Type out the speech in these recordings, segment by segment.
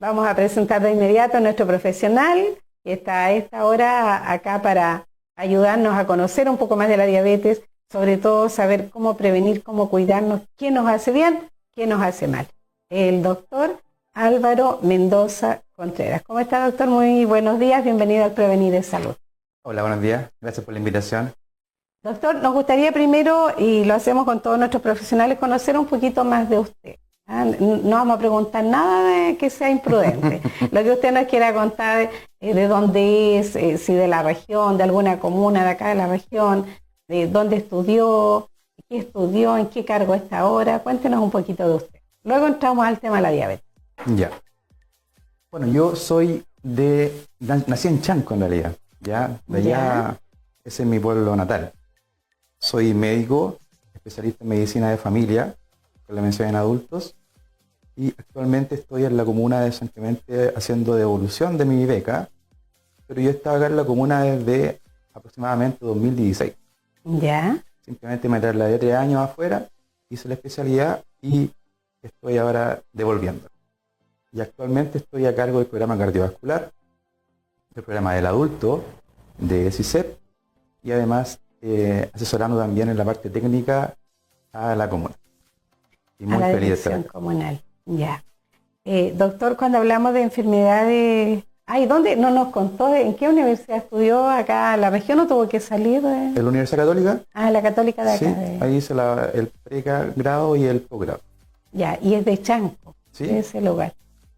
Vamos a presentar de inmediato a nuestro profesional que está a esta hora acá para ayudarnos a conocer un poco más de la diabetes, sobre todo saber cómo prevenir, cómo cuidarnos, qué nos hace bien, qué nos hace mal. El doctor Álvaro Mendoza Contreras. ¿Cómo está, doctor? Muy buenos días, bienvenido al Prevenir de Salud. Hola, buenos días, gracias por la invitación. Doctor, nos gustaría primero, y lo hacemos con todos nuestros profesionales, conocer un poquito más de usted. No vamos a preguntar nada de que sea imprudente. Lo que usted nos quiera contar, de dónde es, si de la región, de alguna comuna de acá de la región, de dónde estudió, en qué cargo está ahora. Cuéntenos un poquito de usted. Luego entramos al tema de la diabetes. Ya. Bueno, yo nací en Chanco en realidad, ya, de allá, ese es mi pueblo natal. Soy médico, especialista en medicina de familia, con la mención en adultos, y actualmente estoy en la comuna de San Clemente haciendo devolución de mi beca, pero yo estaba acá en la comuna desde aproximadamente 2016. Ya. Simplemente me trasladé 3 años afuera, hice la especialidad y estoy ahora devolviendo. Y actualmente estoy a cargo del programa cardiovascular, del programa del adulto, de CICEP, y además asesorando también en la parte técnica a la comuna. Y muy a la feliz de estar dirección acá. comunal. Ya. Doctor, cuando hablamos de enfermedades, ¿dónde? No nos contó en qué universidad estudió acá en la región, o tuvo que salir de... ¿En la Universidad Católica? La Católica de Sí, acá. ahí hice el pregrado y el posgrado. Ya, y es de Chanco, Sí. de ese lugar.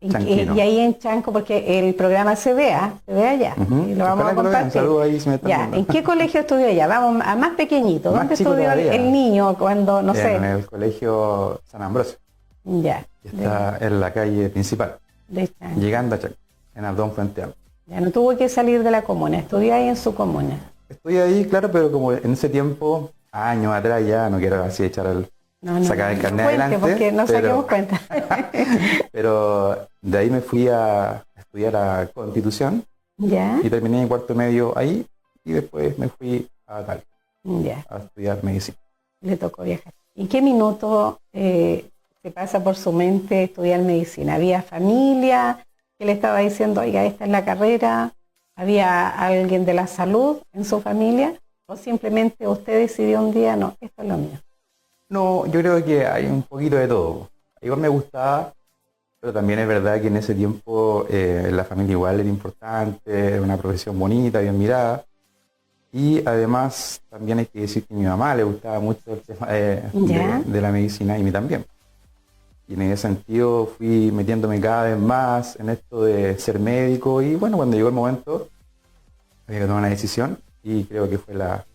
Chanquino. Y ahí en Chanco, porque el programa se ve allá, y lo vamos a compartir. Saludos ahí si me están Ya, viendo. ¿en qué colegio estudió ella? Vamos a más pequeñito. Más ¿Dónde chico estudió todavía. el niño cuando, no sé? En el colegio San Ambrosio, Ya, que está en la calle principal, de Chanco. llegando a Chanco, en Abdón Frente Amplio. Ya no tuvo que salir de la comuna, estudió ahí en su comuna. Estoy ahí, claro, pero como en ese tiempo, años atrás ya, no quiero así echar sacar el carnet cuente, adelante. porque no saquemos cuenta. Pero de ahí me fui a estudiar a Constitución Ya, y terminé mi cuarto medio ahí y después me fui a Talca ya, a estudiar medicina. le tocó viajar. ¿En qué minuto se pasa por su mente estudiar medicina? ¿Había familia que le estaba diciendo, oiga, esta es la carrera? ¿Había alguien de la salud en su familia? ¿O simplemente usted decidió un día, no, esto es lo mío? No, yo creo que hay un poquito de todo. Igual me gustaba, pero también es verdad que en ese tiempo la familia igual era importante, era una profesión bonita, bien mirada. Y además también hay que decir que a mi mamá le gustaba mucho el tema de la medicina y a mí también. Y en ese sentido fui metiéndome cada vez más en esto de ser médico y bueno, cuando llegó el momento había que tomar una decisión y creo que fue la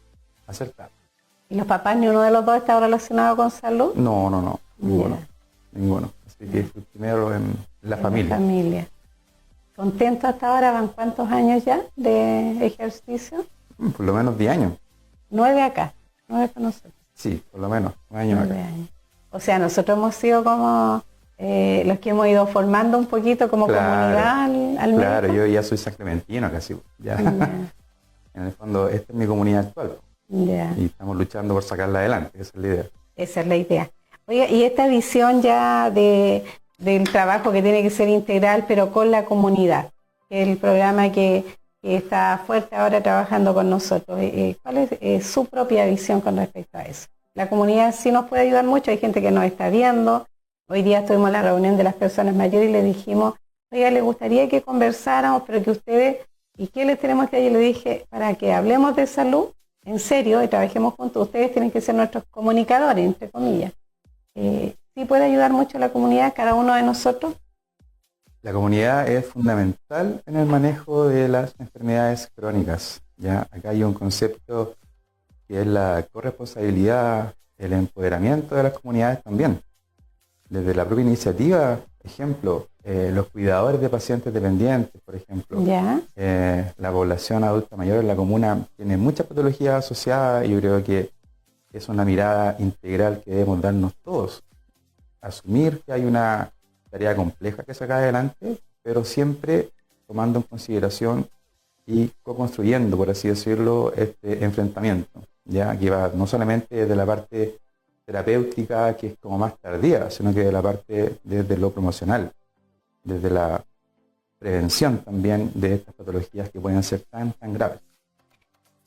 acertada. ¿Y los papás, ni uno de los dos está relacionado con salud? No, ninguno. Así que fui primero en la familia. ¿Contento hasta ahora? ¿Van cuántos años ya de ejercicio? Por lo menos 10 años. 9 acá, 9 con nosotros. Sí, por lo menos 9 años 9 acá. años. O sea, nosotros hemos sido como los que hemos ido formando un poquito como comunidad al Claro, médico. yo ya soy sacramentino casi. Ya. En el fondo, esta es mi comunidad actual. Ya. Y estamos luchando por sacarla adelante, esa es la idea. Esa es la idea. Oiga, y esta visión ya del trabajo que tiene que ser integral, pero con la comunidad, el programa que está fuerte ahora trabajando con nosotros, ¿cuál es su propia visión con respecto a eso? La comunidad sí nos puede ayudar mucho, hay gente que nos está viendo. Hoy día estuvimos en la reunión de las personas mayores y le dijimos, oiga, le gustaría que conversáramos, pero que ustedes, ¿y qué les tenemos que hacer? Yo le dije, para que hablemos de salud, en serio, y trabajemos juntos, ustedes tienen que ser nuestros comunicadores, entre comillas. ¿Sí puede ayudar mucho la comunidad, cada uno de nosotros? La comunidad es fundamental en el manejo de las enfermedades crónicas. ¿Ya? Acá hay un concepto que es la corresponsabilidad, el empoderamiento de las comunidades también. Desde la propia iniciativa, ejemplo, los cuidadores de pacientes dependientes, por ejemplo. ¿Ya? La población adulta mayor en la comuna tiene muchas patologías asociadas y yo creo que es una mirada integral que debemos darnos todos. Asumir que hay una tarea compleja que sacar adelante, pero siempre tomando en consideración y co-construyendo, por así decirlo, este enfrentamiento, ya que va no solamente de la parte terapéutica, que es como más tardía, sino que de la parte desde lo promocional, desde la prevención también de estas patologías que pueden ser tan graves.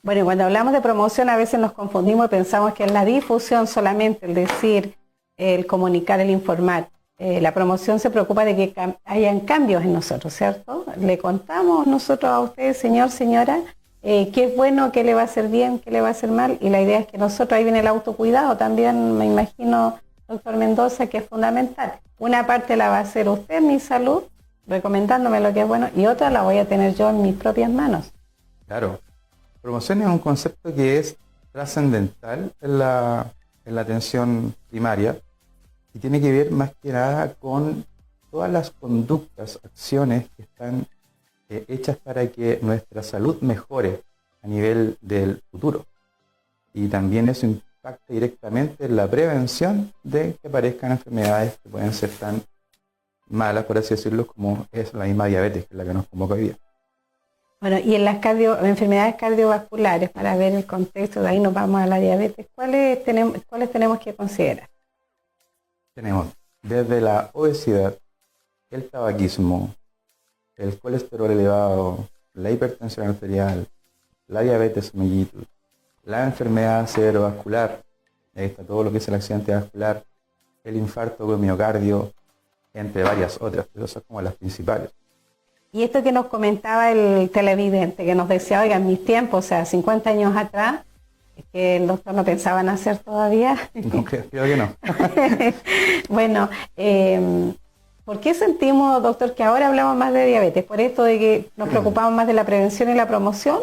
Bueno, y cuando hablamos de promoción a veces nos confundimos y pensamos que es la difusión solamente, el decir, el comunicar, el informar. La promoción se preocupa de que hayan cambios en nosotros, ¿cierto? Le contamos nosotros a usted, señor, señora, qué es bueno, qué le va a hacer bien, qué le va a hacer mal, y la idea es que nosotros, ahí viene el autocuidado también, me imagino, doctor Mendoza, que es fundamental. Una parte la va a hacer usted en mi salud, recomendándome lo que es bueno, y otra la voy a tener yo en mis propias manos. Claro, promoción es un concepto que es trascendental en la atención primaria y tiene que ver más que nada con todas las conductas, acciones que están hechas para que nuestra salud mejore a nivel del futuro. Y también eso impacta directamente en la prevención de que aparezcan enfermedades que pueden ser tan malas, por así decirlo, como es la misma diabetes, que es la que nos convoca hoy día. Bueno, y en las enfermedades cardiovasculares, para ver el contexto, de ahí nos vamos a la diabetes, ¿cuáles tenemos que considerar? Tenemos desde la obesidad, el tabaquismo, el colesterol elevado, la hipertensión arterial, la diabetes mellitus, la enfermedad cerebrovascular, ahí está todo lo que es el accidente vascular, el infarto con miocardio, entre varias otras, pero esas son como las principales. Y esto que nos comentaba el televidente, que nos decía, oiga, en mis tiempos, o sea, 50 años atrás, que el doctor no pensaba en hacer todavía. No, creo que no. Bueno, ¿por qué sentimos, doctor, que ahora hablamos más de diabetes? ¿Por esto de que nos preocupamos más de la prevención y la promoción?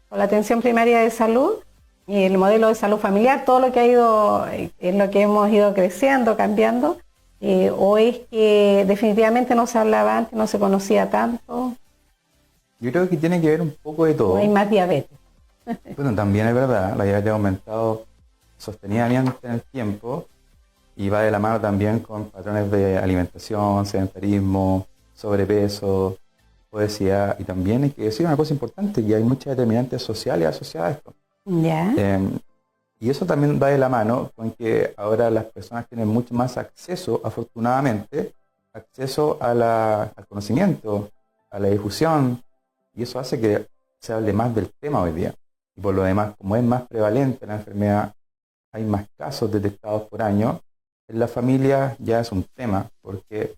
¿O la atención primaria de salud? Y el modelo de salud familiar, todo lo que ha ido, en lo que hemos ido creciendo, cambiando. ¿O es que definitivamente no se hablaba antes, no se conocía tanto? Yo creo que tiene que ver un poco de todo. ¿O hay más diabetes? Bueno, también es verdad, la diabetes ha aumentado sostenidamente en el tiempo y va de la mano también con patrones de alimentación, sedentarismo, sobrepeso, obesidad, y también hay que decir una cosa importante, que hay muchas determinantes sociales asociadas a esto. Ya. Y eso también va de la mano con que ahora las personas tienen mucho más acceso, afortunadamente, acceso al conocimiento, a la difusión, y eso hace que se hable más del tema hoy día. Y por lo demás, como es más prevalente la enfermedad, hay más casos detectados por año, en la familia ya es un tema, porque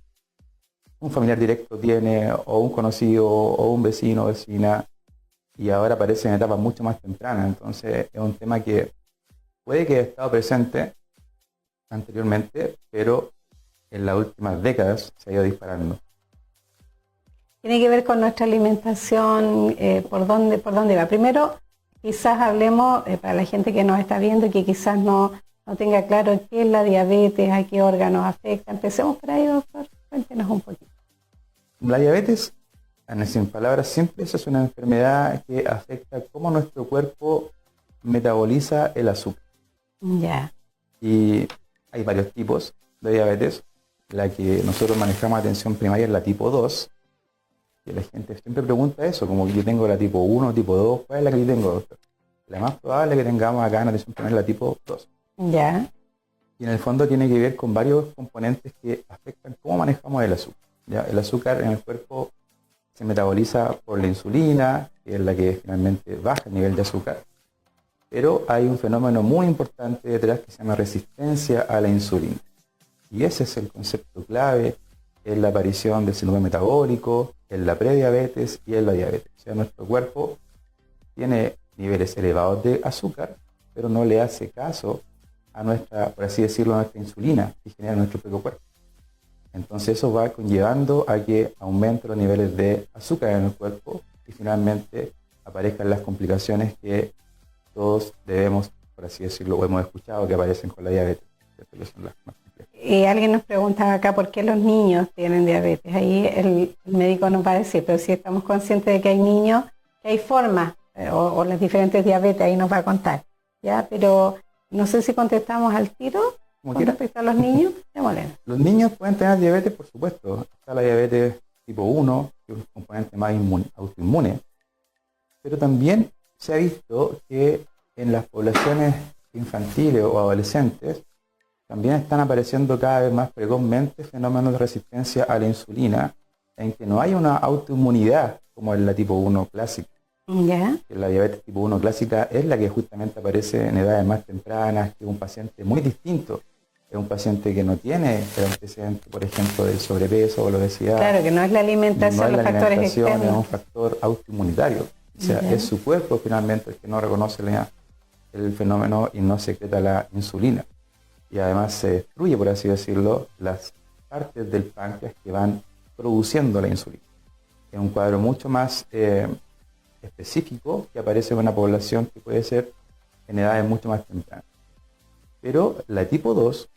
un familiar directo tiene, o un conocido, o un vecino o vecina, y ahora aparece en etapas mucho más tempranas. Entonces es un tema que puede que haya estado presente anteriormente, pero en las últimas décadas se ha ido disparando. Tiene que ver con nuestra alimentación, por dónde va. Primero, quizás hablemos, para la gente que nos está viendo y que quizás no tenga claro qué es la diabetes, a qué órganos afecta. Empecemos por ahí, doctor. Cuéntenos un poquito. La diabetes, en palabras simples, es una enfermedad que afecta cómo nuestro cuerpo metaboliza el azúcar. Ya. Y hay varios tipos de diabetes. La que nosotros manejamos atención primaria es la tipo 2. Y la gente siempre pregunta eso, como que yo tengo la tipo 1, tipo 2, ¿cuál es la que yo tengo, doctor? La más probable que tengamos acá en atención primaria es la tipo 2. Ya. Y en el fondo tiene que ver con varios componentes que afectan cómo manejamos el azúcar. ¿Ya? El azúcar en el cuerpo se metaboliza por la insulina, que es la que finalmente baja el nivel de azúcar. Pero hay un fenómeno muy importante detrás que se llama resistencia a la insulina. Y ese es el concepto clave en la aparición del síndrome metabólico, en la prediabetes y en la diabetes. O sea, nuestro cuerpo tiene niveles elevados de azúcar, pero no le hace caso a nuestra, por así decirlo, a nuestra insulina que genera nuestro propio cuerpo. Entonces eso va conllevando a que aumenten los niveles de azúcar en el cuerpo y finalmente aparezcan las complicaciones que todos debemos, por así decirlo, o hemos escuchado que aparecen con la diabetes. Que son las más complejas. Alguien nos preguntaba acá por qué los niños tienen diabetes. Ahí el médico nos va a decir, pero si estamos conscientes de que hay niños, que hay formas, o las diferentes diabetes, ahí nos va a contar. ¿Ya? Pero no sé si contestamos al tiro con respecto a los niños. Los niños pueden tener diabetes, por supuesto. Está la diabetes tipo 1, que es un componente más autoinmune. Pero también se ha visto que en las poblaciones infantiles o adolescentes también están apareciendo cada vez más precozmente fenómenos de resistencia a la insulina en que no hay una autoinmunidad como en la tipo 1 clásica. Ya. Que la diabetes tipo 1 clásica es la que justamente aparece en edades más tempranas, que es un paciente muy distinto. Es un paciente que no tiene el antecedente, por ejemplo, del sobrepeso o la obesidad. Claro, que no es la alimentación, No es los la factores alimentación, es externos. un factor autoinmunitario. O sea, Ya. es su cuerpo finalmente el que no reconoce el fenómeno y no secreta la insulina. Y además se destruye, por así decirlo, las partes del páncreas que van produciendo la insulina. Es un cuadro mucho más específico que aparece en una población que puede ser en edades mucho más tempranas. Pero la tipo 2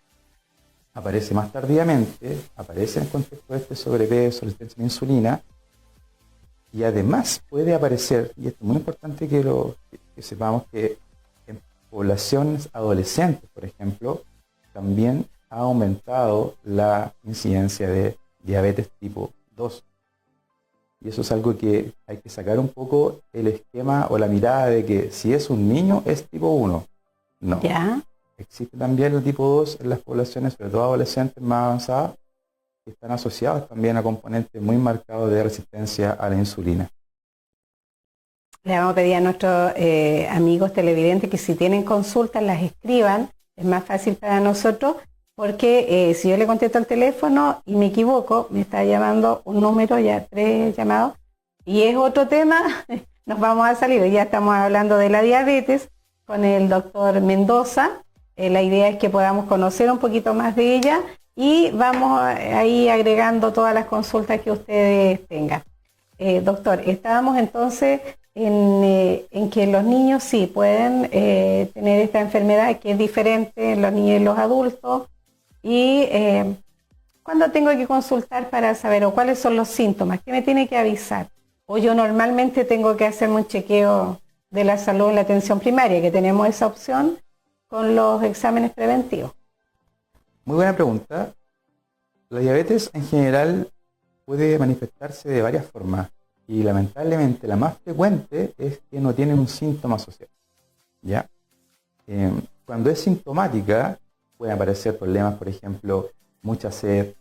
aparece más tardíamente, aparece en el contexto de este sobrepeso, resistencia a la insulina, y además puede aparecer, y esto es muy importante que sepamos, que en poblaciones adolescentes, por ejemplo, también ha aumentado la incidencia de diabetes tipo 2. Y eso es algo que hay que sacar un poco el esquema o la mirada de que si es un niño es tipo 1. No. Ya. Existe también el tipo 2 en las poblaciones, sobre todo adolescentes más avanzadas, que están asociados también a componentes muy marcados de resistencia a la insulina. Le vamos a pedir a nuestros amigos televidentes que si tienen consultas las escriban, es más fácil para nosotros, porque si yo le contesto al teléfono y me equivoco, me está llamando un número, ya 3 llamados, y es otro tema, nos vamos a salir. Ya estamos hablando de la diabetes con el doctor Mendoza. La idea es que podamos conocer un poquito más de ella y vamos ahí agregando todas las consultas que ustedes tengan. Doctor, estábamos entonces en que los niños sí pueden tener esta enfermedad que es diferente en los niños y los adultos. Y ¿cuándo tengo que consultar para saber o cuáles son los síntomas? ¿Qué me tiene que avisar? O yo normalmente tengo que hacerme un chequeo de la salud en la atención primaria, que tenemos esa opción con los exámenes preventivos. Muy buena pregunta. La diabetes en general puede manifestarse de varias formas y lamentablemente la más frecuente es que no tiene un síntoma asociado. ¿Ya? Cuando es sintomática pueden aparecer problemas, por ejemplo, mucha sed,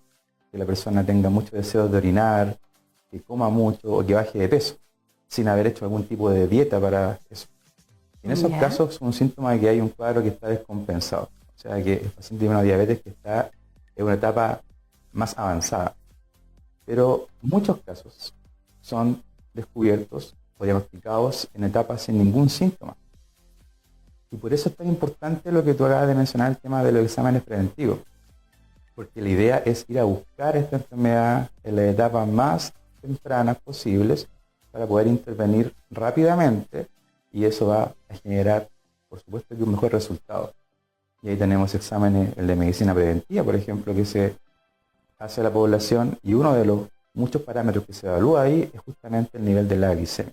que la persona tenga mucho deseo de orinar, que coma mucho o que baje de peso, sin haber hecho algún tipo de dieta para eso. En esos casos es un síntoma de que hay un cuadro que está descompensado. O sea que el paciente tiene una diabetes que está en una etapa más avanzada. Pero muchos casos son descubiertos o diagnosticados en etapas sin ningún síntoma. Y por eso es tan importante lo que tú acabas de mencionar, el tema de los exámenes preventivos. Porque la idea es ir a buscar esta enfermedad en las etapas más tempranas posibles para poder intervenir rápidamente y eso va a generar, por supuesto, que un mejor resultado. Y ahí tenemos exámenes, el de medicina preventiva, por ejemplo, que se hace a la población y uno de los muchos parámetros que se evalúa ahí es justamente el nivel de la glicemia.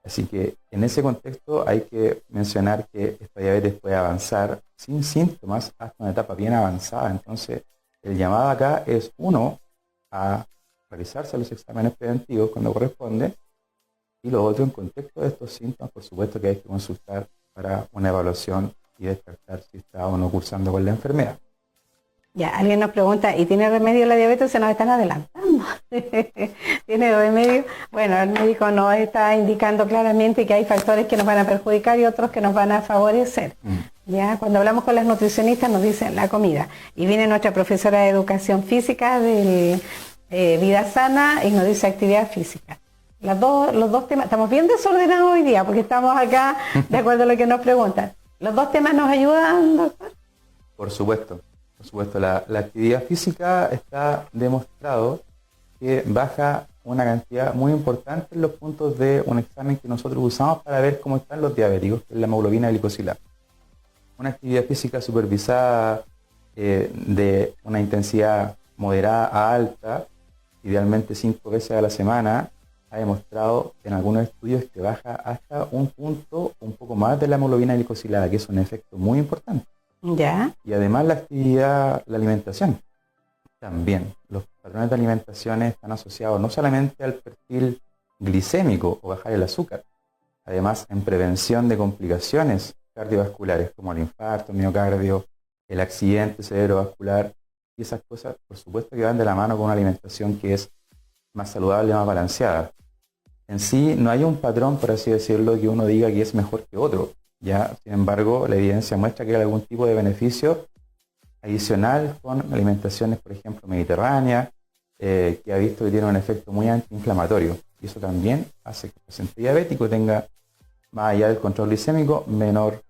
Así que en ese contexto hay que mencionar que esta diabetes puede avanzar sin síntomas hasta una etapa bien avanzada. Entonces, el llamado acá es uno a realizarse los exámenes preventivos cuando corresponde y lo otro en contexto de estos síntomas, por supuesto que hay que consultar para una evaluación y descartar si está o no cursando con la enfermedad. Ya, alguien nos pregunta, ¿y tiene remedio la diabetes? Se nos están adelantando. ¿Tiene remedio? Bueno, el médico nos está indicando claramente que hay factores que nos van a perjudicar y otros que nos van a favorecer. Ya, cuando hablamos con las nutricionistas nos dicen la comida. Y viene nuestra profesora de educación física de Vida Sana y nos dice actividad física. Los dos temas, estamos bien desordenados hoy día porque estamos acá de acuerdo a lo que nos preguntan. ¿Los dos temas nos ayudan, doctor? Por supuesto. Por supuesto, la actividad física está demostrado que baja una cantidad muy importante en los puntos de un examen que nosotros usamos para ver cómo están los diabéticos, que es la hemoglobina glicosilada. Una actividad física supervisada de una intensidad moderada a alta, idealmente 5 veces a la semana, ha demostrado en algunos estudios que baja hasta un punto, un poco más de la hemoglobina glicosilada, que es un efecto muy importante. Ya. Y además la alimentación. También los patrones de alimentación están asociados no solamente al perfil glicémico o bajar el azúcar, además en prevención de complicaciones cardiovasculares como el infarto, el miocardio, el accidente cerebrovascular y esas cosas, por supuesto que van de la mano con una alimentación que es más saludable, más balanceada. En sí no hay un patrón, por así decirlo, que uno diga que es mejor que otro, ¿ya? Sin embargo, la evidencia muestra que hay algún tipo de beneficio adicional con alimentaciones, por ejemplo, mediterráneas, que ha visto que tiene un efecto muy antiinflamatorio. Y eso también hace que el paciente diabético tenga, más allá del control glicémico, menor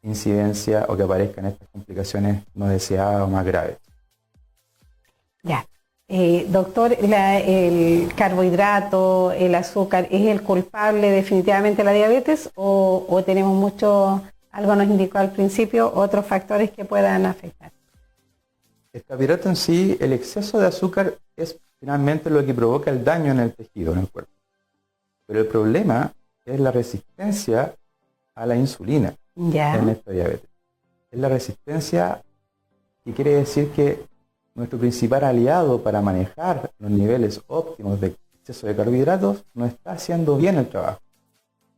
incidencia o que aparezcan estas complicaciones no deseadas o más graves. Ya. Doctor, ¿el carbohidrato, el azúcar, es el culpable definitivamente de la diabetes o tenemos mucho, algo nos indicó al principio, otros factores que puedan afectar? El carbohidrato en sí, el exceso de azúcar es finalmente lo que provoca el daño en el tejido, en el cuerpo. Pero el problema es la resistencia a la insulina en esta diabetes. Es la resistencia que quiere decir que nuestro principal aliado para manejar los niveles óptimos de exceso de carbohidratos no está haciendo bien el trabajo.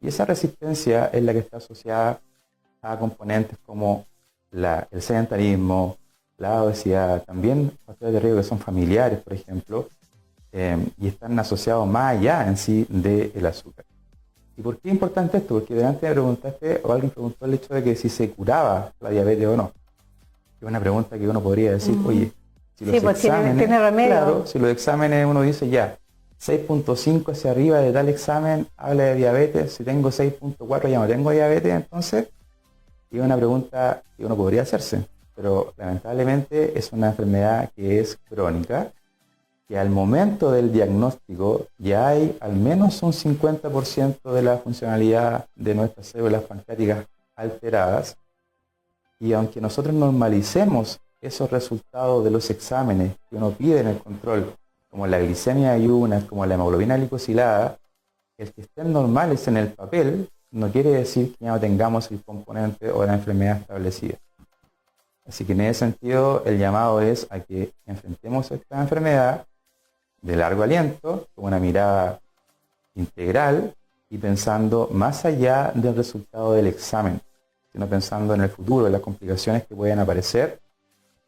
Y esa resistencia es la que está asociada a componentes como el sedentarismo, la obesidad, también factores de riesgo que son familiares, por ejemplo, y están asociados más allá en sí del azúcar. ¿Y por qué es importante esto? Porque delante me preguntaste, o alguien preguntó el hecho de que si se curaba la diabetes o no. Es una pregunta que uno podría decir, oye, si los exámenes, tiene remedio. Claro, si los exámenes uno dice ya, 6.5 hacia arriba de tal examen habla de diabetes, si tengo 6.4 ya no tengo diabetes, entonces es una pregunta que uno podría hacerse. Pero lamentablemente es una enfermedad que es crónica, que al momento del diagnóstico ya hay al menos un 50% de la funcionalidad de nuestras células pancreáticas alteradas, y aunque nosotros normalicemos esos resultados de los exámenes que uno pide en el control, como la glicemia de ayunas, como la hemoglobina glicosilada, el que estén normales en el papel no quiere decir que ya no tengamos el componente o la enfermedad establecida. Así que en ese sentido el llamado es a que enfrentemos esta enfermedad de largo aliento, con una mirada integral y pensando más allá del resultado del examen, sino pensando en el futuro, en las complicaciones que pueden aparecer,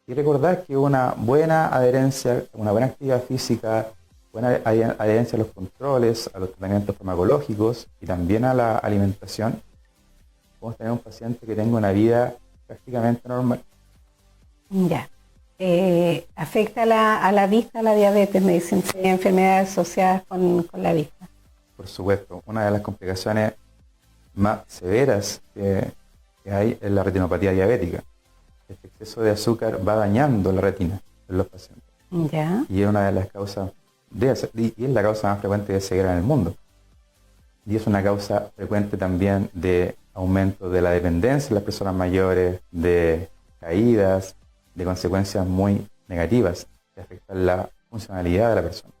y recordar que una buena adherencia, una buena actividad física, buena adherencia a los controles, a los tratamientos farmacológicos y también a la alimentación, podemos tener un paciente que tenga una vida prácticamente normal. Ya. ¿Afecta a la vista la diabetes? Me dicen que hay enfermedades asociadas con la vista. Por supuesto, una de las complicaciones más severas que hay es la retinopatía diabética. Este exceso de azúcar va dañando la retina en los pacientes. Ya. Y es una de las causas, y es la causa más frecuente de ceguera en el mundo. Y es una causa frecuente también de aumento de la dependencia en las personas mayores, de caídas, de consecuencias muy negativas que afectan la funcionalidad de la persona.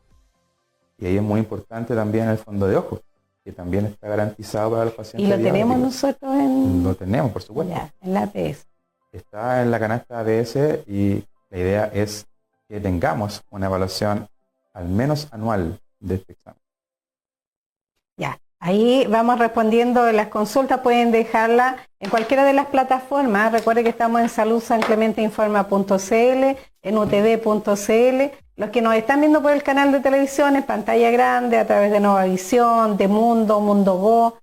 Y ahí es muy importante también el fondo de ojos, que también está garantizado para los pacientes. ¿Y lo tenemos nosotros en...? Lo tenemos, por supuesto. Ya, en la APS. Está en la canasta APS y la idea es que tengamos una evaluación al menos anual de este examen. Ya, ahí vamos respondiendo las consultas, pueden dejarla en cualquiera de las plataformas. Recuerde que estamos en saludsanclementeinforma.cl, en utv.cl. Los que nos están viendo por el canal de televisión en pantalla grande, a través de Nova Visión, de Mundo, Mundo Go,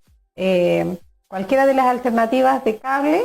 cualquiera de las alternativas de cable,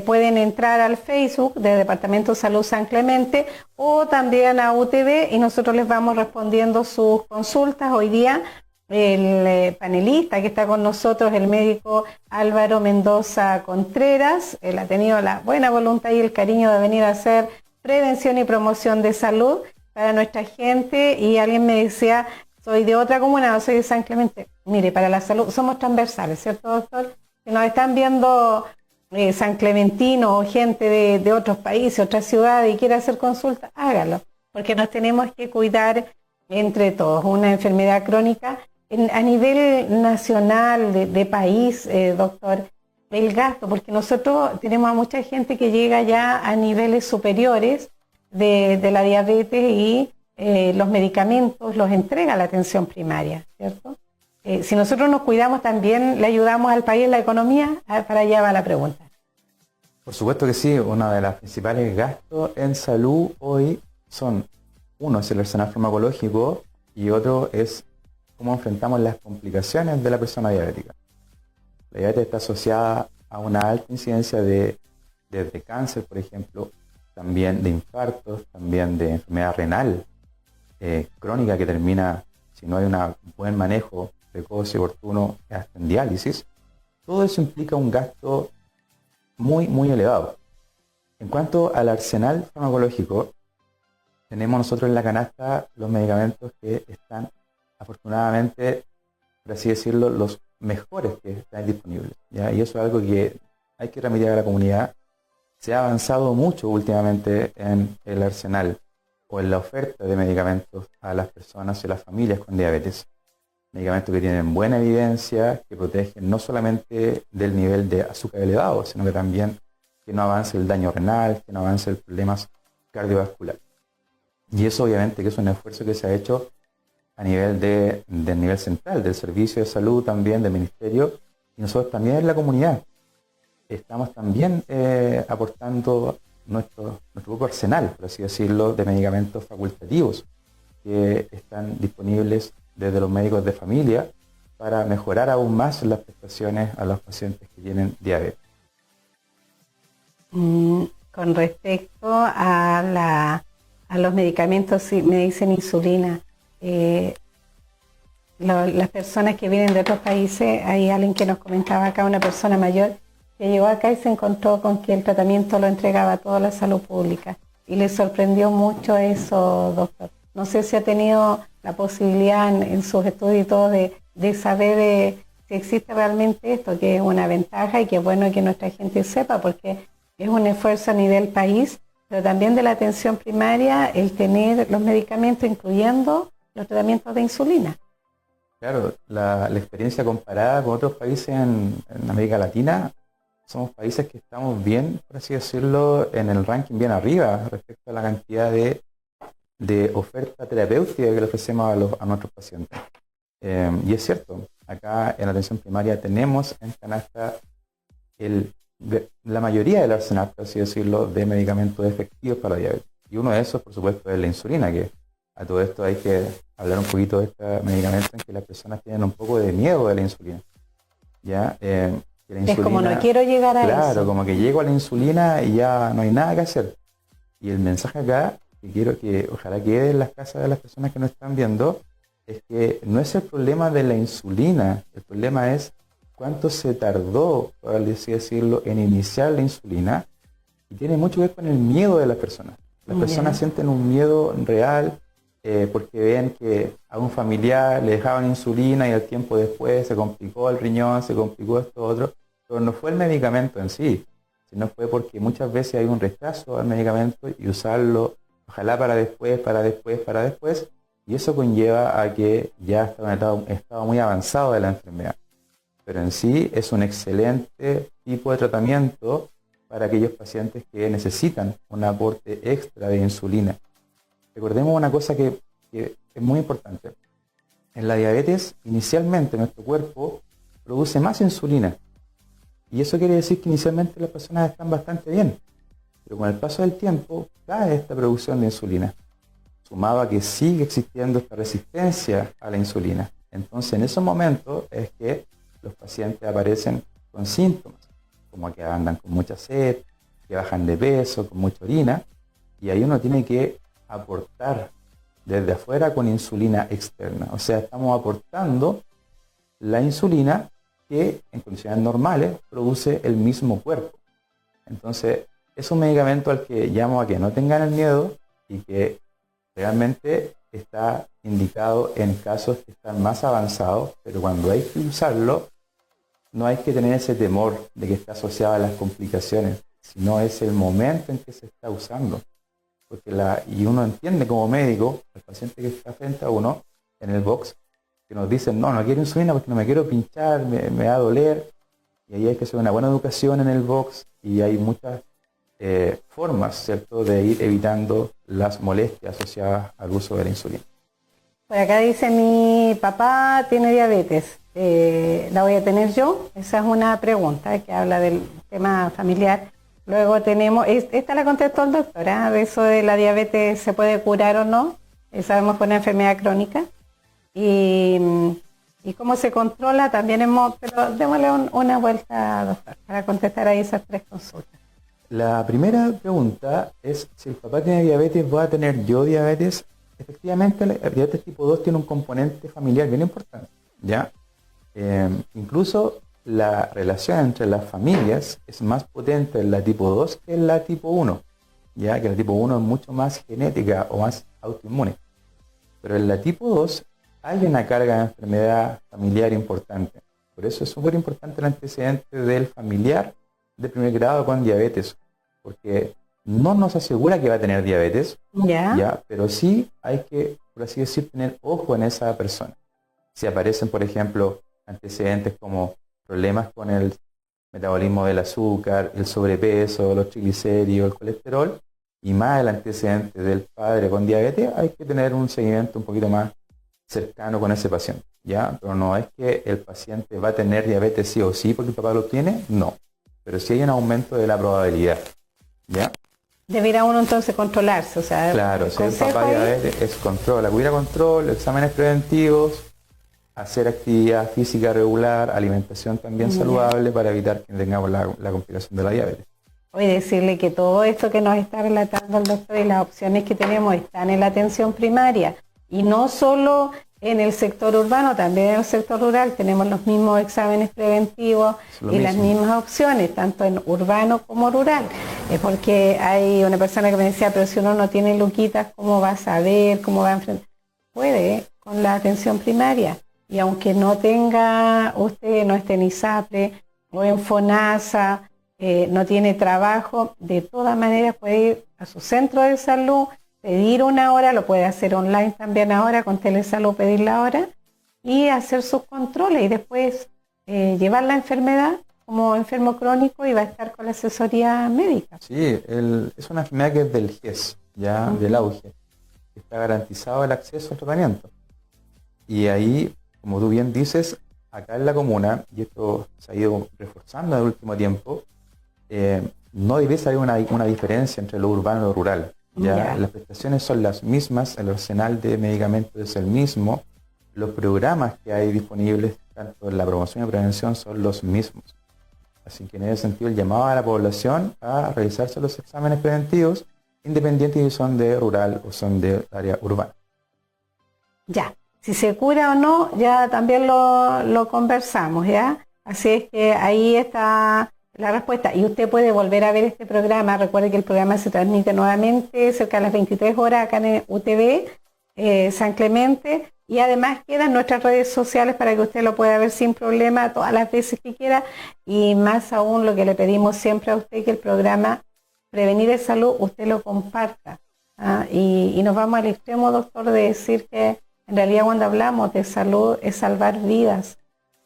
pueden entrar al Facebook de Departamento de Salud San Clemente o también a UTV y nosotros les vamos respondiendo sus consultas. Hoy día el panelista que está con nosotros, el médico Álvaro Mendoza Contreras, él ha tenido la buena voluntad y el cariño de venir a hacer prevención y promoción de salud para nuestra gente. Y alguien me decía, soy de otra comuna, no soy de San Clemente. Mire, para la salud somos transversales, ¿cierto, doctor? Si nos están viendo San Clementino o gente de otros países, otras ciudades y quiere hacer consulta, hágalo, porque nos tenemos que cuidar entre todos. Una enfermedad crónica a nivel nacional, de país, doctor, el gasto, porque nosotros tenemos a mucha gente que llega ya a niveles superiores de la diabetes y los medicamentos los entrega la atención primaria, ¿cierto? Si nosotros nos cuidamos también, le ayudamos al país en la economía. Para allá va la pregunta. Por supuesto que sí, uno de los principales gastos en salud hoy son, uno es el arsenal farmacológico, y otro es cómo enfrentamos las complicaciones de la persona diabética. La diabetes está asociada a una alta incidencia de cáncer, por ejemplo, también de infartos, también de enfermedad renal crónica que termina, si no hay un buen manejo precoz y oportuno, hasta en diálisis. Todo eso implica un gasto muy, muy elevado. En cuanto al arsenal farmacológico, tenemos nosotros en la canasta los medicamentos que están, afortunadamente, por así decirlo, los mejores que están disponibles, ¿ya? Y eso es algo que hay que remitir a la comunidad. Se ha avanzado mucho últimamente en el arsenal o en la oferta de medicamentos a las personas y a las familias con diabetes. Medicamentos que tienen buena evidencia, que protegen no solamente del nivel de azúcar elevado, sino que también que no avance el daño renal, que no avance el problemas cardiovasculares. Y eso obviamente que es un esfuerzo que se ha hecho a nivel del nivel central, del Servicio de Salud también, del Ministerio, y nosotros también en la comunidad. Estamos también aportando nuestro propio arsenal, por así decirlo, de medicamentos facultativos que están disponibles desde los médicos de familia para mejorar aún más las prestaciones a los pacientes que tienen diabetes. Con respecto a los medicamentos, si me dicen insulina, las personas que vienen de otros países, hay alguien que nos comentaba acá, una persona mayor, que llegó acá y se encontró con que el tratamiento lo entregaba toda la salud pública y le sorprendió mucho eso, doctor. No sé si ha tenido la posibilidad en sus estudios y todo de saber si existe realmente esto, que es una ventaja y que es bueno que nuestra gente sepa, porque es un esfuerzo a nivel país, pero también de la atención primaria, el tener los medicamentos, incluyendo los tratamientos de insulina. Claro, la experiencia comparada con otros países en América Latina, somos países que estamos bien, por así decirlo, en el ranking bien arriba respecto a la cantidad de oferta terapéutica que le ofrecemos a nuestros pacientes. Y es cierto, acá en la atención primaria tenemos en canasta la mayoría del arsenal, por así decirlo, de medicamentos efectivos para la diabetes. Y uno de esos, por supuesto, es la insulina, que a todo esto hay que hablar un poquito de este medicamento en que las personas tienen un poco de miedo de la insulina. ¿Ya? La insulina, es como no quiero llegar a eso. Claro, como que llego a la insulina y ya no hay nada que hacer. Y el mensaje acá, que quiero que ojalá quede en las casas de las personas que nos están viendo, es que no es el problema de la insulina, el problema es cuánto se tardó, por así decirlo, en iniciar la insulina, y tiene mucho que ver con el miedo de las personas. Las personas sienten un miedo real porque ven que a un familiar le dejaban insulina y al tiempo después se complicó el riñón, se complicó esto otro, pero no fue el medicamento en sí, sino fue porque muchas veces hay un rechazo al medicamento y usarlo, ojalá para después, y eso conlleva a que ya está en un estado muy avanzado de la enfermedad. Pero en sí es un excelente tipo de tratamiento para aquellos pacientes que necesitan un aporte extra de insulina. Recordemos una cosa que es muy importante. En la diabetes, inicialmente nuestro cuerpo produce más insulina. Y eso quiere decir que inicialmente las personas están bastante bien. Pero con el paso del tiempo cae esta producción de insulina, sumado a que sigue existiendo esta resistencia a la insulina. Entonces en esos momentos es que los pacientes aparecen con síntomas, como que andan con mucha sed, que bajan de peso, con mucha orina, y ahí uno tiene que aportar desde afuera con insulina externa. O sea, estamos aportando la insulina que en condiciones normales produce el mismo cuerpo. Entonces, es un medicamento al que llamo a que no tengan el miedo y que realmente está indicado en casos que están más avanzados, pero cuando hay que usarlo, no hay que tener ese temor de que está asociado a las complicaciones, sino es el momento en que se está usando. Porque y uno entiende como médico, el paciente que está frente a uno en el box, que nos dicen, no quiero insulina porque no me quiero pinchar, me va a doler. Y ahí hay que hacer una buena educación en el box y hay muchas formas, ¿cierto?, de ir evitando las molestias asociadas al uso de la insulina. Por acá dice, mi papá tiene diabetes, ¿la voy a tener yo? Esa es una pregunta que habla del tema familiar. Luego tenemos, esta la contestó el doctor, de eso de la diabetes se puede curar o no, sabemos que es una enfermedad crónica. Y, y cómo se controla también pero démosle una vuelta, doctor, para contestar ahí esas 3 consultas. La primera pregunta es si el papá tiene diabetes, ¿voy a tener yo diabetes? Efectivamente, la diabetes tipo 2 tiene un componente familiar bien importante, ¿ya? Incluso la relación entre las familias es más potente en la tipo 2 que en la tipo 1, ya que la tipo 1 es mucho más genética o más autoinmune. Pero en la tipo 2 hay una carga de enfermedad familiar importante. Por eso es súper importante el antecedente del familiar de primer grado con diabetes, porque no nos asegura que va a tener diabetes, ¿ya? Pero sí hay que, por así decir, tener ojo en esa persona. Si aparecen, por ejemplo, antecedentes como problemas con el metabolismo del azúcar, el sobrepeso, los triglicéridos, el colesterol, y más el antecedente del padre con diabetes, hay que tener un seguimiento un poquito más cercano con ese paciente, ¿ya? Pero no es que el paciente va a tener diabetes sí o sí porque el papá lo tiene, no. Pero sí hay un aumento de la probabilidad, ¿ya? Debería uno entonces controlarse, o sea... Claro, si el papá diabetes es control, acudir a control, exámenes preventivos, hacer actividad física regular, alimentación también saludable para evitar que tengamos la complicación de la diabetes. Hoy decirle que todo esto que nos está relatando el doctor y las opciones que tenemos están en la atención primaria y no solo en el sector urbano, también en el sector rural tenemos los mismos exámenes preventivos y las mismas opciones, tanto en urbano como rural. Porque hay una persona que me decía, pero si uno no tiene luquitas, ¿cómo va a saber? ¿Cómo va a enfrentar? Puede, con la atención primaria. Y aunque no tenga, usted no esté en ISAPRE o en FONASA, no tiene trabajo, de todas maneras puede ir a su centro de salud, pedir una hora, lo puede hacer online también ahora, con Telesalud pedir la hora, y hacer sus controles y después llevar la enfermedad como enfermo crónico y va a estar con la asesoría médica. Sí, es una enfermedad que es del GES, ya del auge. Está garantizado el acceso al tratamiento. Y ahí, como tú bien dices, acá en la comuna, y esto se ha ido reforzando en el último tiempo, no debe haber una diferencia entre lo urbano y lo rural. ¿Ya? Las prestaciones son las mismas, el arsenal de medicamentos es el mismo, los programas que hay disponibles, tanto en la promoción y prevención, son los mismos. Así que en ese sentido el llamado a la población a realizarse los exámenes preventivos, independientes si son de rural o son de área urbana. Ya, si se cura o no, ya también lo conversamos, ¿ya? Así es que ahí está la respuesta. Y usted puede volver a ver este programa. Recuerde que el programa se transmite nuevamente cerca de las 23 horas acá en UTV, San Clemente. Y además quedan nuestras redes sociales para que usted lo pueda ver sin problema todas las veces que quiera. Y más aún lo que le pedimos siempre a usted, que el programa Prevenir es Salud, usted lo comparta. Y nos vamos al extremo, doctor, de decir que en realidad cuando hablamos de salud es salvar vidas.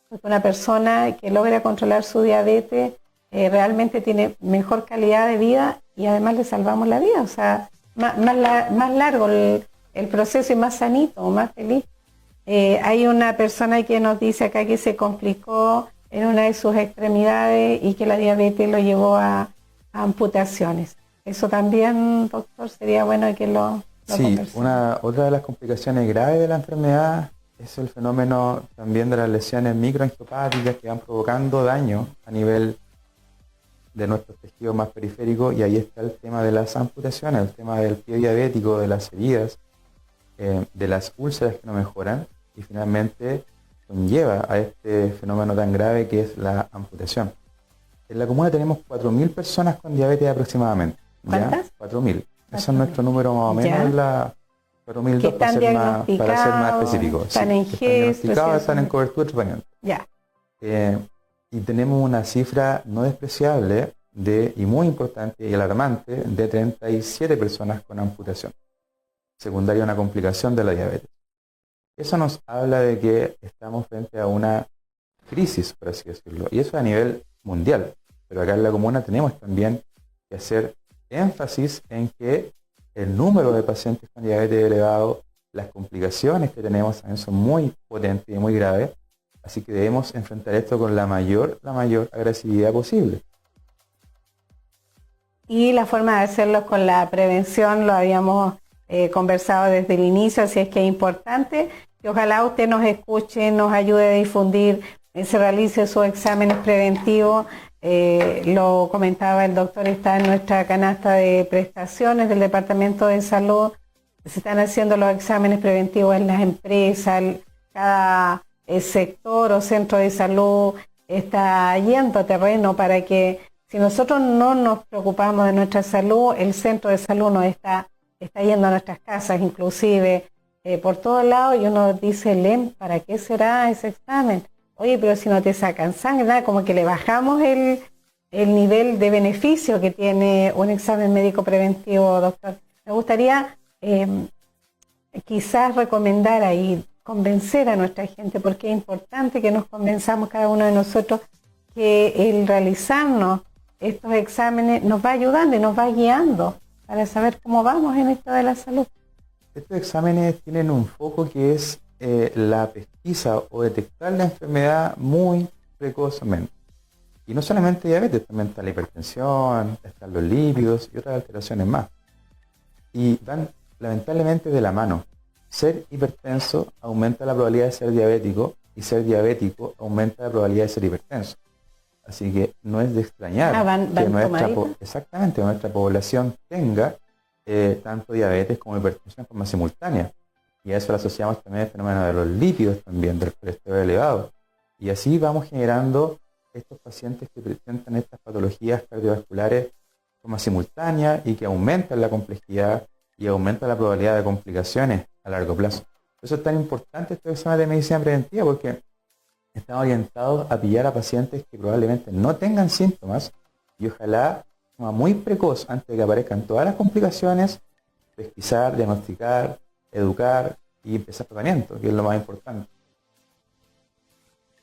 Porque una persona que logra controlar su diabetes realmente tiene mejor calidad de vida y además le salvamos la vida. O sea, más largo el proceso y más sanito, más feliz. Hay una persona que nos dice acá que se complicó en una de sus extremidades y que la diabetes lo llevó a amputaciones. Eso también, doctor, sería bueno que lo sí, otra de las complicaciones graves de la enfermedad es el fenómeno también de las lesiones microangiopáticas que van provocando daño a nivel de nuestros tejidos más periféricos, y ahí está el tema de las amputaciones, el tema del pie diabético, de las heridas, de las úlceras que no mejoran y finalmente conlleva a este fenómeno tan grave que es la amputación. En la comuna tenemos 4.000 personas con diabetes aproximadamente. ¿Cuántas? 4.000. Ese es nuestro número más o menos, la 4.002 para ser más específicos. Están en GES, están en cobertura de tratamiento. Ya. Y tenemos una cifra no despreciable y muy importante y alarmante de 37 personas con amputación, secundaria a una complicación de la diabetes. Eso nos habla de que estamos frente a una crisis, por así decirlo, y eso a nivel mundial. Pero acá en la comuna tenemos también que hacer énfasis en que el número de pacientes con diabetes elevado, las complicaciones que tenemos también son muy potentes y muy graves, así que debemos enfrentar esto con la mayor agresividad posible. Y la forma de hacerlo con la prevención lo habíamos conversado desde el inicio, así es que es importante que ojalá usted nos escuche, nos ayude a difundir, se realice sus exámenes preventivos. Lo comentaba el doctor, está en nuestra canasta de prestaciones del Departamento de Salud. Se están haciendo los exámenes preventivos en las empresas, cada sector o centro de salud está yendo a terreno para que, si nosotros no nos preocupamos de nuestra salud, el centro de salud nos está yendo a nuestras casas, inclusive por todos lados, y uno dice, Lem, ¿para qué será ese examen? Oye, pero si no te sacan sangre, nada, como que le bajamos el nivel de beneficio que tiene un examen médico preventivo, doctor. Me gustaría quizás recomendar ahí, convencer a nuestra gente, porque es importante que nos convenzamos cada uno de nosotros que el realizarnos estos exámenes nos va ayudando y nos va guiando para saber cómo vamos en esto de la salud. Estos exámenes tienen un foco que es la pesquisa o detectar la enfermedad muy precozmente. Y no solamente diabetes, también está la hipertensión, están los lípidos y otras alteraciones más. Y van lamentablemente de la mano. Ser hipertenso aumenta la probabilidad de ser diabético y ser diabético aumenta la probabilidad de ser hipertenso. Así que no es de extrañar que nuestra población tenga tanto diabetes como hipertensión en forma simultánea. Y a eso lo asociamos también el fenómeno de los lípidos también, del colesterol elevado. Y así vamos generando estos pacientes que presentan estas patologías cardiovasculares de forma simultánea y que aumentan la complejidad y aumentan la probabilidad de complicaciones a largo plazo. Por eso es tan importante este examen de medicina preventiva, porque están orientados a pillar a pacientes que probablemente no tengan síntomas y ojalá, de forma muy precoz, antes de que aparezcan todas las complicaciones, pesquisar, diagnosticar, educar y empezar tratamiento, que es lo más importante.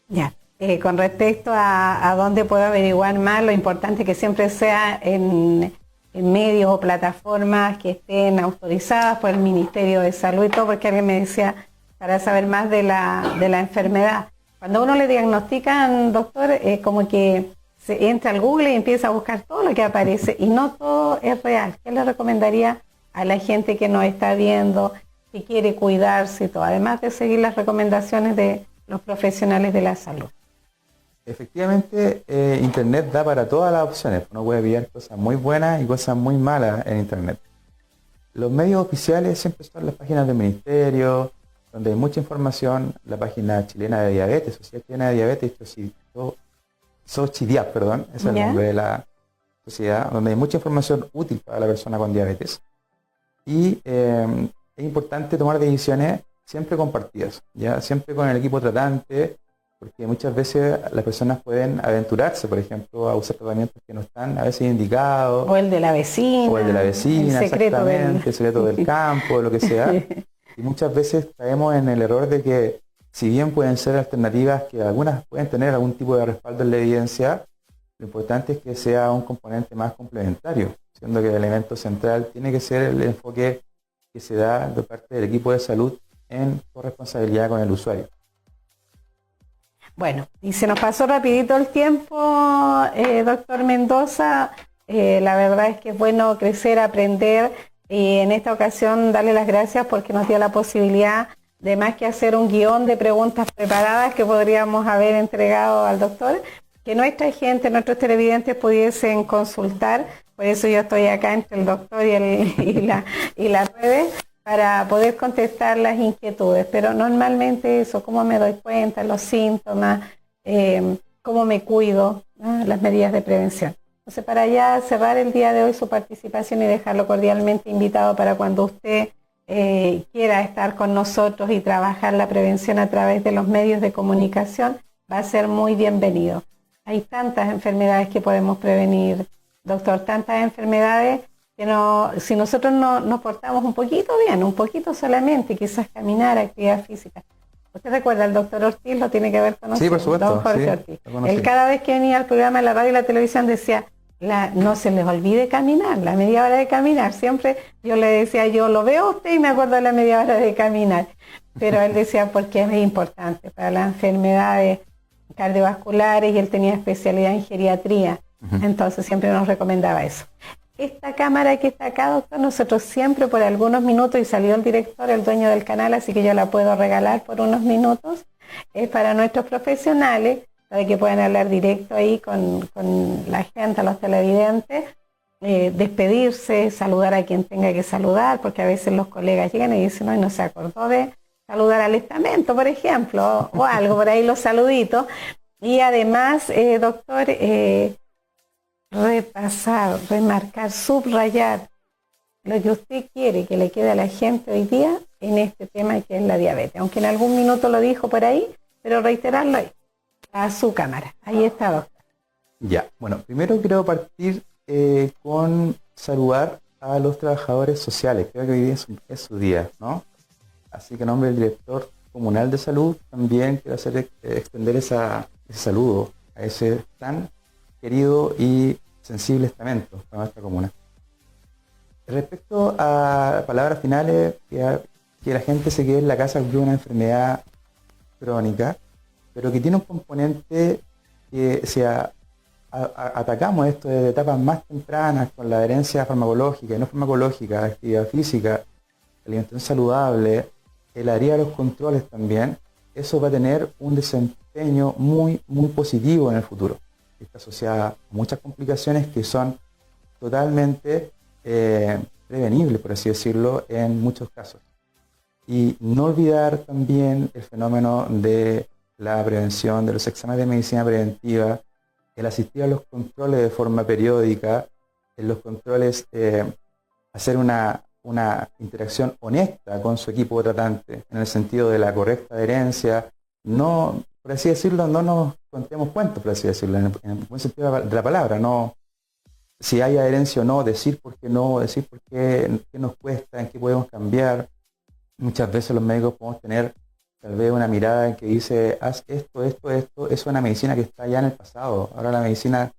Ya, con respecto a dónde puedo averiguar más, lo importante es que siempre sea en medios o plataformas que estén autorizadas por el Ministerio de Salud y todo, porque alguien me decía, para saber más de la enfermedad. Cuando uno le diagnostican, doctor, como que se entra al Google y empieza a buscar todo lo que aparece y no todo es real. ¿Qué le recomendaría a la gente que nos está viendo, que quiere cuidarse y todo, además de seguir las recomendaciones de los profesionales de la salud? Efectivamente, Internet da para todas las opciones. Uno puede pillar cosas muy buenas y cosas muy malas en Internet. Los medios oficiales siempre son las páginas del Ministerio, donde hay mucha información, la página chilena de diabetes, Sociedad Chilena de Diabetes, SOCHIDIAB, perdón, ese es el nombre de la sociedad, donde hay mucha información útil para la persona con diabetes. Y es importante tomar decisiones siempre compartidas, ¿ya? Siempre con el equipo tratante, porque muchas veces las personas pueden aventurarse, por ejemplo, a usar tratamientos que no están a veces indicados. O el de la vecina. O el de la vecina, el secreto del campo, lo que sea. Y muchas veces caemos en el error de que, si bien pueden ser alternativas que algunas pueden tener algún tipo de respaldo en la evidencia, lo importante es que sea un componente más complementario, siendo que el elemento central tiene que ser el enfoque que se da de parte del equipo de salud en corresponsabilidad con el usuario. Bueno, y se nos pasó rapidito el tiempo, doctor Mendoza. La verdad es que es bueno crecer, aprender, y en esta ocasión darle las gracias porque nos dio la posibilidad de más que hacer un guión de preguntas preparadas que podríamos haber entregado al doctor, que nuestra gente, nuestros televidentes pudiesen consultar. Por eso yo estoy acá entre el doctor y las redes, para poder contestar las inquietudes, pero normalmente eso, cómo me doy cuenta, los síntomas, cómo me cuido, ¿no? Las medidas de prevención. Entonces, para ya cerrar el día de hoy su participación y dejarlo cordialmente invitado para cuando usted quiera estar con nosotros y trabajar la prevención a través de los medios de comunicación, va a ser muy bienvenido. Hay tantas enfermedades que podemos prevenir, doctor, tantas enfermedades que si nosotros nos portamos un poquito bien, un poquito solamente, quizás caminar, actividad física. ¿Usted recuerda al doctor Ortiz? Lo tiene que haber conocido. Sí, por supuesto. Don Jorge Ortiz. Él cada vez que venía al programa de la radio y la televisión decía, no se les olvide caminar, la media hora de caminar. Siempre yo le decía, yo lo veo a usted y me acuerdo de la media hora de caminar. Pero él decía, porque es importante para las enfermedades cardiovasculares, y él tenía especialidad en geriatría. Entonces siempre nos recomendaba eso. esta cámara que está acá, doctor, nosotros siempre por algunos minutos, y salió el director, el dueño del canal, así que yo la puedo regalar por unos minutos, es para nuestros profesionales, para que puedan hablar directo ahí con la gente, los televidentes, despedirse, saludar a quien tenga que saludar, porque a veces los colegas llegan y dicen, no se acordó de saludar al estamento, por ejemplo, o algo, por ahí los saluditos. Y además, doctor, repasar, remarcar, subrayar lo que usted quiere que le quede a la gente hoy día en este tema que es la diabetes. Aunque en algún minuto lo dijo por ahí, pero reiterarlo ahí, a su cámara. Ahí está, doctor. Ya, bueno, primero quiero partir con saludar a los trabajadores sociales. Creo que hoy día es su día, ¿no? Así que en nombre del director comunal de salud también quiero extender ese saludo a ese tan querido y sensible estamento para nuestra comuna. Respecto a palabras finales, que la gente se quede en la casa con una enfermedad crónica, pero que tiene un componente que atacamos esto desde etapas más tempranas con la adherencia farmacológica y no farmacológica, actividad física, alimentación saludable, el área de los controles también, eso va a tener un desempeño muy, muy positivo en el futuro. Está asociada a muchas complicaciones que son totalmente prevenibles, por así decirlo, en muchos casos. Y no olvidar también el fenómeno de la prevención, de los exámenes de medicina preventiva, el asistir a los controles de forma periódica, en los controles hacer una interacción honesta con su equipo tratante, en el sentido de la correcta adherencia, no, por así decirlo, no nos contemos cuentos, por así decirlo, en el buen sentido de la palabra, no, si hay adherencia o no, decir por qué no, decir por qué nos cuesta, en qué podemos cambiar. Muchas veces los médicos podemos tener tal vez una mirada en que dice, haz esto, es una medicina que está ya en el pasado, ahora la medicina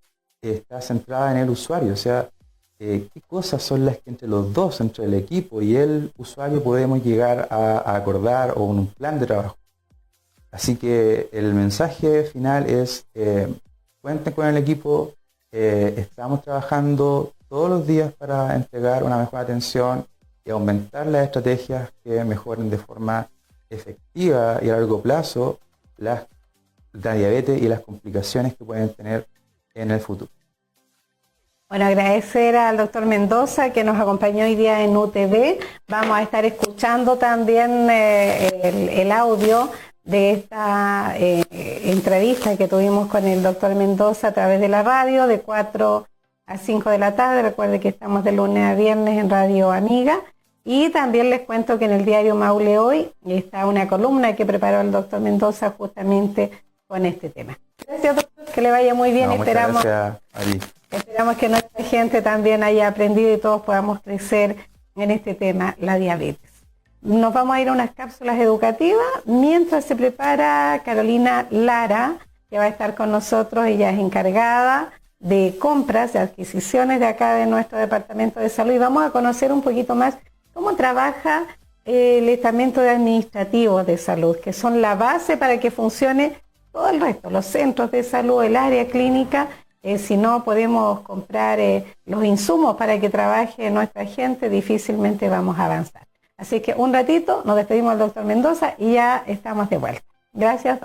está centrada en el usuario, o sea, qué cosas son las que entre los dos, entre el equipo y el usuario podemos llegar a acordar o un plan de trabajo. Así que el mensaje final es, cuenten con el equipo, estamos trabajando todos los días para entregar una mejor atención y aumentar las estrategias que mejoren de forma efectiva y a largo plazo la diabetes y las complicaciones que pueden tener en el futuro. Bueno, agradecer al doctor Mendoza que nos acompañó hoy día en UTV. Vamos a estar escuchando también el audio de esta entrevista que tuvimos con el doctor Mendoza a través de la radio de 4 a 5 de la tarde. Recuerde que estamos de lunes a viernes en Radio Amiga. Y también les cuento que en el diario Maule hoy está una columna que preparó el doctor Mendoza justamente con este tema. Gracias, doctor, que le vaya muy bien. Esperamos que nuestra gente también haya aprendido y todos podamos crecer en este tema, la diabetes. Nos vamos a ir a unas cápsulas educativas mientras se prepara Carolina Lara, que va a estar con nosotros. Ella es encargada de compras, de adquisiciones de acá de nuestro departamento de salud, y vamos a conocer un poquito más cómo trabaja el estamento administrativo de salud, que son la base para que funcione todo el resto, los centros de salud, el área clínica. Si no podemos comprar los insumos para que trabaje nuestra gente, difícilmente vamos a avanzar. Así que un ratito nos despedimos del doctor Mendoza y ya estamos de vuelta. Gracias.